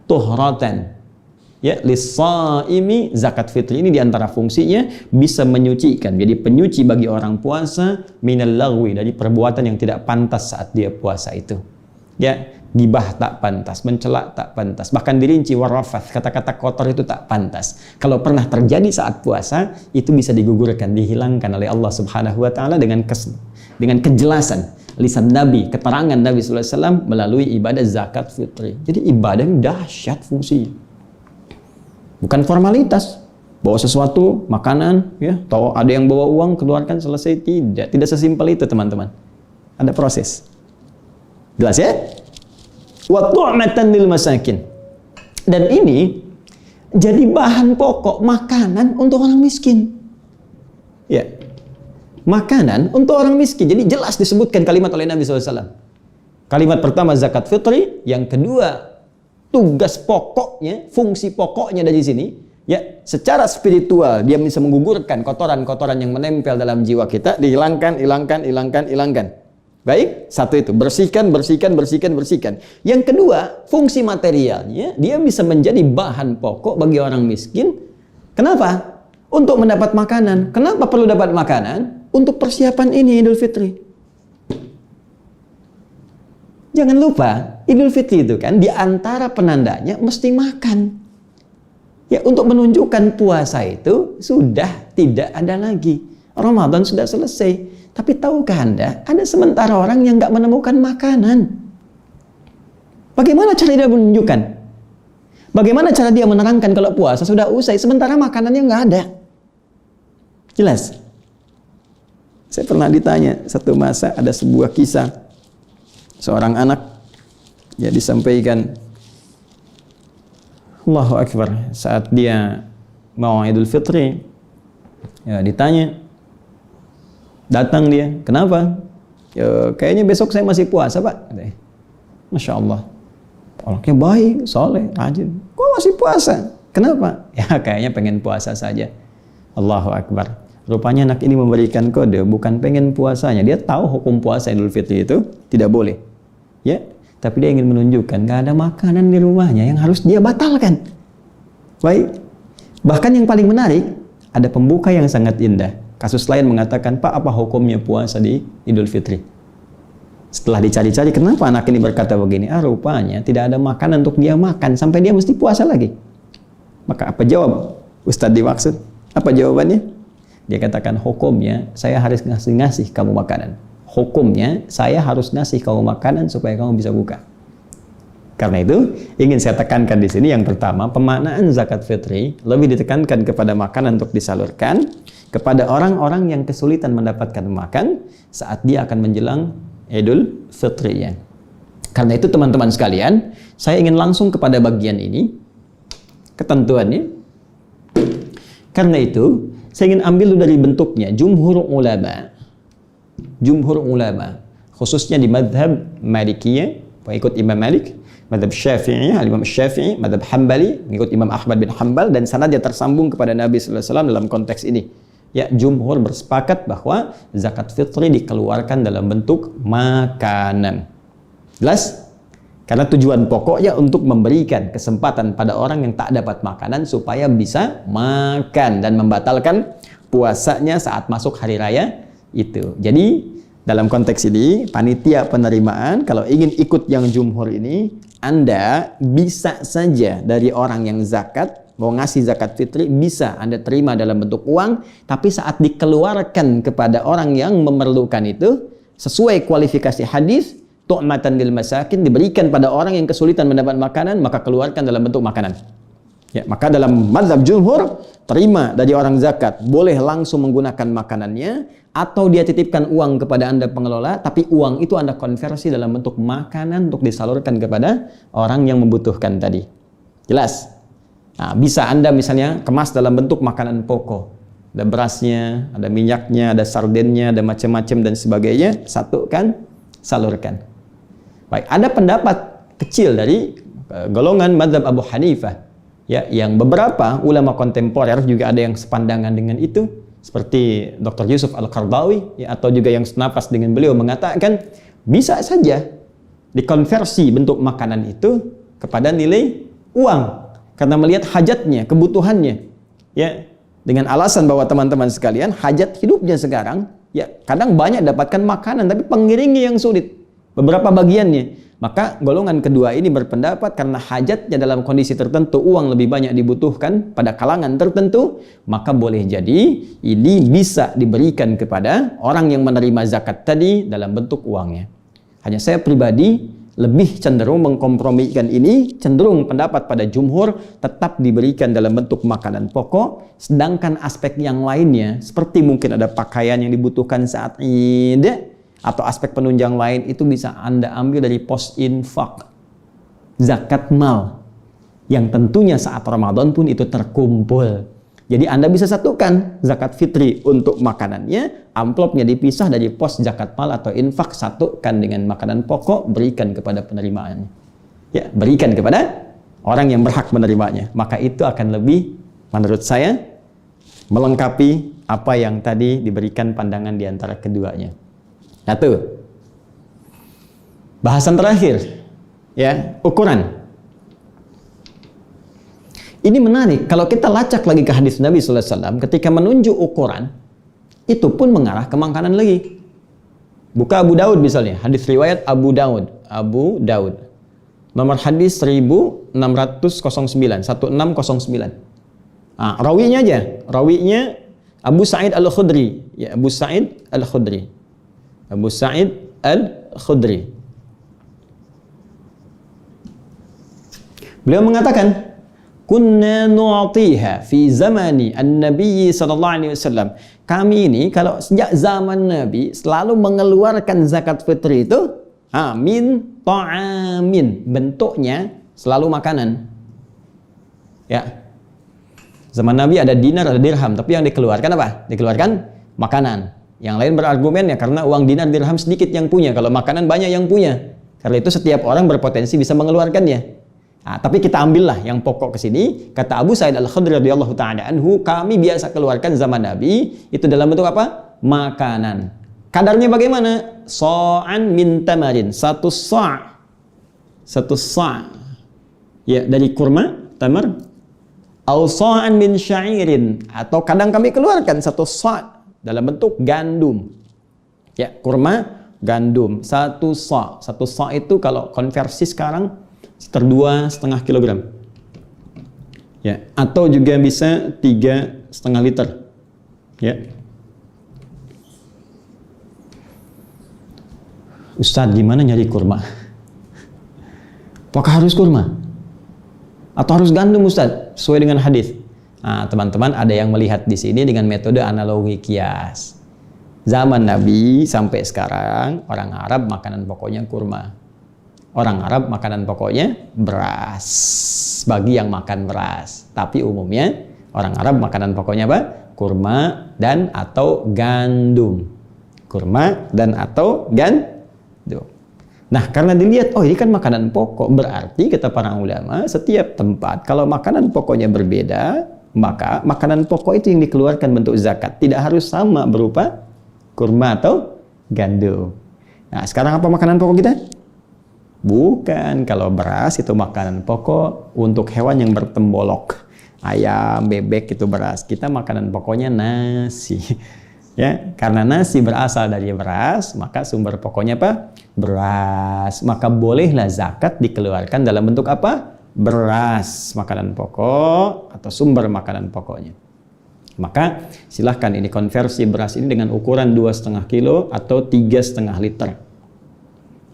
Speaker 2: Tuhratan. Ya, lis-shaimi, zakat fitri ini diantara fungsinya bisa menyucikan, jadi penyuci bagi orang puasa minal lagwi, dari perbuatan yang tidak pantas saat dia puasa itu. Ya, gibah tak pantas, mencela tak pantas, bahkan dirinci warafath, kata-kata kotor itu tak pantas. Kalau pernah terjadi saat puasa, itu bisa digugurkan, dihilangkan oleh Allah Subhanahu wa taala dengan kejelasan lisan Nabi, keterangan Nabi sallallahu alaihi wasallam melalui ibadah zakat fitri. Jadi ibadah ini dahsyat fungsinya. Bukan formalitas, bawa sesuatu, makanan, ya, atau ada yang bawa uang, keluarkan, selesai. Tidak sesimpel itu, teman-teman. Ada proses. Jelas ya? Wa tu'matan lil masakin. Dan ini jadi bahan pokok makanan untuk orang miskin. Ya. Makanan untuk orang miskin. Jadi jelas disebutkan kalimat oleh Nabi SAW. Kalimat pertama zakat fitri, yang kedua tugas pokoknya, fungsi pokoknya dari sini, ya, secara spiritual dia bisa menggugurkan kotoran-kotoran yang menempel dalam jiwa kita, dihilangkan, hilangkan. Baik, satu itu, bersihkan. Yang kedua, fungsi materialnya, dia bisa menjadi bahan pokok bagi orang miskin. Kenapa? Untuk mendapat makanan. Kenapa perlu dapat makanan? Untuk persiapan ini Idul Fitri. Jangan lupa, Idul Fitri itu kan di antara penandanya mesti makan. Ya, untuk menunjukkan puasa itu sudah tidak ada lagi. Ramadan sudah selesai. Tapi tahukah Anda, ada sementara orang yang nggak menemukan makanan. Bagaimana cara dia menunjukkan? Bagaimana cara dia menerangkan kalau puasa sudah usai, sementara makanannya nggak ada? Jelas? Saya pernah ditanya satu masa, ada sebuah kisah seorang anak, ya, disampaikan, Allahu Akbar, saat dia mau Idul Fitri, ya, ditanya, datang dia, kenapa? Ya, kayaknya besok saya masih puasa, Pak. Masya Allah, orangnya baik, soleh, rajin. Kok masih puasa? Kenapa? Ya, kayaknya pengen puasa saja. Allahu Akbar. Rupanya anak ini memberikan kode, bukan pengen puasanya. Dia tahu hukum puasa Idul Fitri itu tidak boleh. Ya, tapi dia ingin menunjukkan gak ada makanan di rumahnya yang harus dia batalkan. Baik. Bahkan yang paling menarik, ada pembuka yang sangat indah. Kasus lain mengatakan, Pak, apa hukumnya puasa di Idul Fitri? Setelah dicari-cari, kenapa anak ini berkata begini? Rupanya tidak ada makanan untuk dia makan sampai dia mesti puasa lagi. Maka apa jawab Ustadz dimaksud? Apa jawabannya? Dia katakan, hukumnya saya harus ngasih kamu makanan. Hukumnya saya harus ngasih kamu makanan supaya kamu bisa buka. Karena itu ingin saya tekankan di sini, yang pertama, pemaknaan zakat fitri lebih ditekankan kepada makanan untuk disalurkan kepada orang-orang yang kesulitan mendapatkan makan saat dia akan menjelang Idul Fitrinya. Karena itu teman-teman sekalian, saya ingin langsung kepada bagian ini, ketentuannya. Karena itu saya ingin ambil dari bentuknya. Jumhur ulama, khususnya di madhab Malikiyah, pengikut Imam Malik, madhab Syafi'i, Imam Syafi'i, madhab Hambali, mengikut Imam Ahmad bin Hanbal, dan sanadnya tersambung kepada Nabi sallallahu alaihi wasallam dalam konteks ini. Ya, jumhur bersepakat bahwa zakat fitri dikeluarkan dalam bentuk makanan. Jelas? Karena tujuan pokoknya untuk memberikan kesempatan pada orang yang tak dapat makanan supaya bisa makan dan membatalkan puasanya saat masuk hari raya itu. Jadi dalam konteks ini, panitia penerimaan kalau ingin ikut yang jumhur ini, Anda bisa saja dari orang yang zakat, mau ngasih zakat fitri, bisa Anda terima dalam bentuk uang, tapi saat dikeluarkan kepada orang yang memerlukan itu, sesuai kualifikasi hadis, tu'matan lil masakin, diberikan pada orang yang kesulitan mendapat makanan, maka keluarkan dalam bentuk makanan. Ya, maka dalam mazhab jumhur, terima dari orang zakat, boleh langsung menggunakan makanannya, atau dia titipkan uang kepada Anda pengelola, tapi uang itu Anda konversi dalam bentuk makanan untuk disalurkan kepada orang yang membutuhkan tadi. Jelas? Nah, bisa Anda misalnya kemas dalam bentuk makanan pokok. Ada berasnya, ada minyaknya, ada sardennya, ada macam-macam dan sebagainya, satukan, salurkan. Baik, ada pendapat kecil dari golongan mazhab Abu Hanifah, ya, yang beberapa ulama kontemporer juga ada yang sepandangan dengan itu, seperti Dr. Yusuf Al-Qardawi, ya, atau juga yang senapas dengan beliau mengatakan bisa saja dikonversi bentuk makanan itu kepada nilai uang karena melihat hajatnya, kebutuhannya. Ya, dengan alasan bahwa teman-teman sekalian, hajat hidupnya sekarang, ya kadang banyak dapatkan makanan, tapi pengiringnya yang sulit. Beberapa bagiannya. Maka golongan kedua ini berpendapat karena hajatnya dalam kondisi tertentu, uang lebih banyak dibutuhkan pada kalangan tertentu, maka boleh jadi ini bisa diberikan kepada orang yang menerima zakat tadi dalam bentuk uangnya. Hanya saya pribadi lebih cenderung mengkompromikan ini, cenderung pendapat pada jumhur tetap diberikan dalam bentuk makanan pokok, sedangkan aspek yang lainnya seperti mungkin ada pakaian yang dibutuhkan saat Id atau aspek penunjang lain itu bisa Anda ambil dari pos infak, zakat mal, yang tentunya saat Ramadan pun itu terkumpul. Jadi Anda bisa satukan zakat fitri untuk makanannya, amplopnya dipisah dari pos zakat mal atau infak, satukan dengan makanan pokok, berikan kepada penerimaannya. Ya, berikan kepada orang yang berhak menerimanya. Maka itu akan lebih, menurut saya, melengkapi apa yang tadi diberikan pandangan di antara keduanya. Satu. Bahasan terakhir, ya, ukuran. Ini menarik, kalau kita lacak lagi ke hadis Nabi SAW, ketika menunjuk ukuran, itu pun mengarah ke makanan lagi. Buka Abu Daud misalnya, hadis riwayat Abu Daud. Nomor hadis 1609, 1609. Rawinya aja, rawinya Abu Sa'id Al-Khudri. Ya, Abu Sa'id Al-Khudri. Abu Sa'id Al-Khudri. Beliau mengatakan, kunna nu'tiha fi zamani an-nabi sallallahu alaihi wasallam. Kami ini kalau sejak zaman Nabi selalu mengeluarkan zakat fitri itu min ta'amin, bentuknya selalu makanan. Ya. Zaman Nabi ada dinar, ada dirham, tapi yang dikeluarkan apa? Dikeluarkan makanan. Yang lain berargumen ya karena uang dinar dirham sedikit yang punya, kalau makanan banyak yang punya. Karena itu setiap orang berpotensi bisa mengeluarkannya. Tapi kita ambillah yang pokok ke sini. Kata Abu Sa'id Al-Khudri radhiyallahu ta'ala anhu, kami biasa keluarkan zaman Nabi itu dalam bentuk apa? Makanan. Kadarnya bagaimana? Sa'an min tamarin, satu sa'. Ya, dari kurma, tamar. Au sa'an min sya'irin, atau kadang kami keluarkan satu sa' dalam bentuk gandum. Ya, kurma, gandum. Satu sa' itu kalau konversi sekarang sekitar 2,5 kilogram. Ya, atau juga bisa 3,5 liter. Ya. Ustadz, gimana nyari kurma? Apakah harus kurma? Atau harus gandum, Ustadz? Sesuai dengan hadis. Teman-teman, ada yang melihat di sini dengan metode analogi kias. Zaman Nabi sampai sekarang, orang Arab makanan pokoknya kurma. Orang Arab makanan pokoknya beras. Bagi yang makan beras. Tapi umumnya orang Arab makanan pokoknya apa? Kurma dan atau gandum. Kurma dan atau gandum. Nah, karena dilihat, oh ini kan makanan pokok, berarti kata para ulama, setiap tempat kalau makanan pokoknya berbeda, maka makanan pokok itu yang dikeluarkan bentuk zakat. Tidak harus sama berupa kurma atau gandum. Nah, sekarang apa makanan pokok kita? Bukan. Kalau beras itu makanan pokok untuk hewan yang bertembolok. Ayam, bebek itu beras. Kita makanan pokoknya nasi. Ya, karena nasi berasal dari beras, maka sumber pokoknya apa? Beras. Maka bolehlah zakat dikeluarkan dalam bentuk apa? Beras, makanan pokok atau sumber makanan pokoknya. Maka silahkan ini konversi beras ini dengan ukuran 2,5 kilo atau 3,5 liter.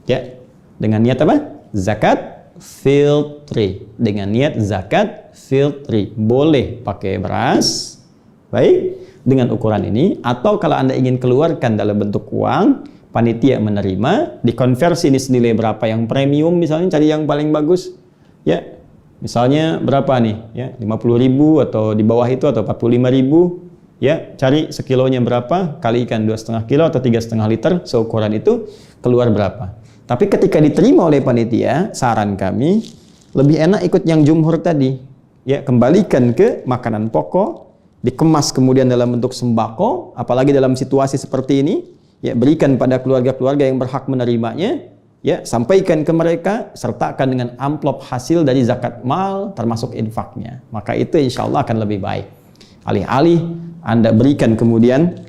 Speaker 2: Ya, dengan niat apa? Zakat fitri. Dengan niat zakat fitri. Boleh pakai beras, baik, dengan ukuran ini. Atau kalau Anda ingin keluarkan dalam bentuk uang, panitia menerima, dikonversi ini senilai berapa yang premium, misalnya cari yang paling bagus. Ya, misalnya berapa nih? Ya, 50.000 atau di bawah itu atau 45.000. Ya, cari sekilonya berapa, kalikan 2,5 kilo atau 3,5 liter, seukuran itu keluar berapa. Tapi ketika diterima oleh panitia, saran kami lebih enak ikut yang jumhur tadi. Ya, kembalikan ke makanan pokok, dikemas kemudian dalam bentuk sembako, apalagi dalam situasi seperti ini, ya berikan pada keluarga-keluarga yang berhak menerimanya. ya, sampaikan ke mereka, sertakan dengan amplop hasil dari zakat mal termasuk infaknya. Maka itu insya Allah akan lebih baik. Alih-alih Anda berikan kemudian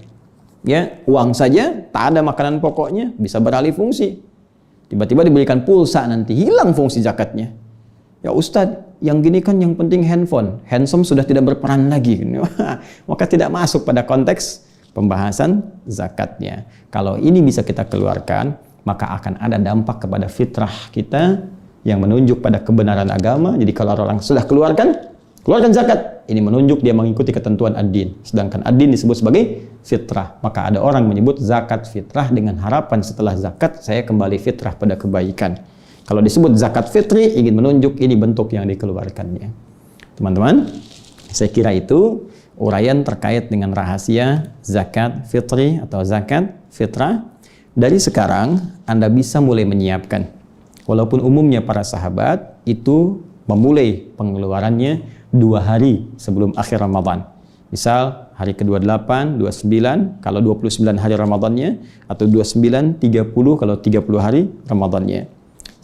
Speaker 2: ya uang saja, tak ada makanan pokoknya, bisa beralih fungsi. Tiba-tiba diberikan pulsa, nanti hilang fungsi zakatnya. Ya Ustadz, yang gini kan yang penting handphone, handsome sudah tidak berperan lagi. Maka tidak masuk pada konteks pembahasan zakatnya. Kalau ini bisa kita keluarkan, maka akan ada dampak kepada fitrah kita yang menunjuk pada kebenaran agama. Jadi kalau orang sudah keluarkan zakat, ini menunjuk dia mengikuti ketentuan ad-din. Sedangkan ad-din disebut sebagai fitrah. Maka ada orang menyebut zakat fitrah dengan harapan setelah zakat saya kembali fitrah pada kebaikan. Kalau disebut zakat fitri, ingin menunjuk ini bentuk yang dikeluarkannya. Teman-teman, saya kira itu uraian terkait dengan rahasia zakat fitri atau zakat fitrah. Dari sekarang, Anda bisa mulai menyiapkan. Walaupun umumnya para sahabat itu memulai pengeluarannya 2 hari sebelum akhir Ramadan. Misal hari ke-28, 29 kalau 29 hari Ramadannya, atau 29, 30 kalau 30 hari Ramadannya.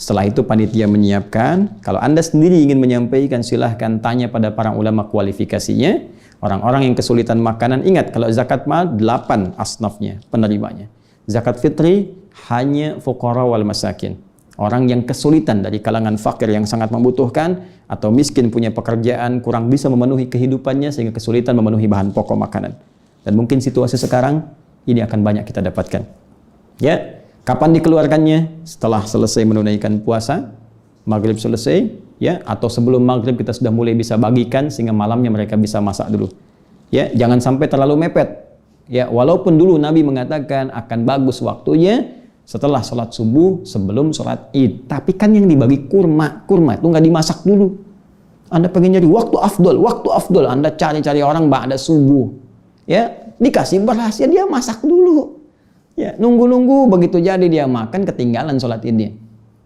Speaker 2: Setelah itu panitia menyiapkan. Kalau Anda sendiri ingin menyampaikan, silahkan tanya pada para ulama kualifikasinya. Orang-orang yang kesulitan makanan, ingat kalau zakat mal 8 asnafnya, penerimanya. Zakat fitri hanya fuqara wal masakin. Orang yang kesulitan dari kalangan fakir yang sangat membutuhkan, atau miskin punya pekerjaan, kurang bisa memenuhi kehidupannya sehingga kesulitan memenuhi bahan pokok makanan. Dan mungkin situasi sekarang ini akan banyak kita dapatkan. Ya, kapan dikeluarkannya? Setelah selesai menunaikan puasa, maghrib selesai, ya, atau sebelum maghrib kita sudah mulai bisa bagikan sehingga malamnya mereka bisa masak dulu. Ya, jangan sampai terlalu mepet. Ya, walaupun dulu Nabi mengatakan akan bagus waktunya setelah sholat subuh sebelum sholat id. Tapi kan yang dibagi kurma itu nggak dimasak dulu. Anda pengen nyari waktu afdol, Anda cari-cari orang ba'da subuh. Ya, dikasih beras ya dia masak dulu. Ya, nunggu-nunggu begitu jadi dia makan ketinggalan sholat idnya.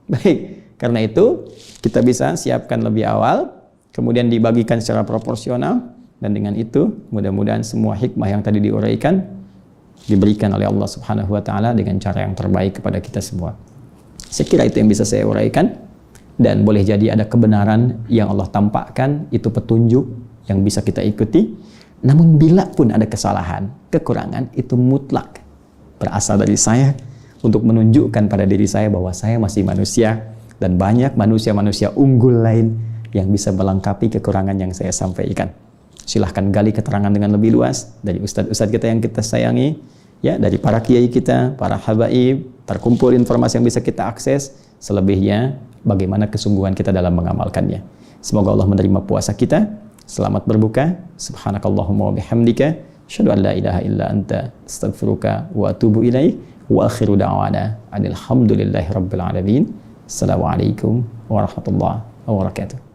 Speaker 2: Baik, karena itu kita bisa siapkan lebih awal, kemudian dibagikan secara proporsional, dan dengan itu mudah-mudahan semua hikmah yang tadi diuraikan diberikan oleh Allah Subhanahu wa taala dengan cara yang terbaik kepada kita semua. Saya kira itu yang bisa saya uraikan, dan boleh jadi ada kebenaran yang Allah tampakkan, itu petunjuk yang bisa kita ikuti. Namun bila pun ada kesalahan, kekurangan, itu mutlak berasal dari saya untuk menunjukkan pada diri saya bahwa saya masih manusia dan banyak manusia-manusia unggul lain yang bisa melengkapi kekurangan yang saya sampaikan. Silahkan gali keterangan dengan lebih luas dari ustadz-ustadz kita yang kita sayangi, ya, dari para kiai kita, para habaib, terkumpul informasi yang bisa kita akses. Selebihnya bagaimana kesungguhan kita dalam mengamalkannya. Semoga Allah menerima puasa kita. Selamat berbuka. Subhanakallahumma wa bihamdika, asyhadu an la ilaha illa anta, astaghfiruka wa atubu ilaik. Wa akhiru da'wana alhamdulillahi rabbil alamin. Assalamualaikum warahmatullahi wabarakatuh.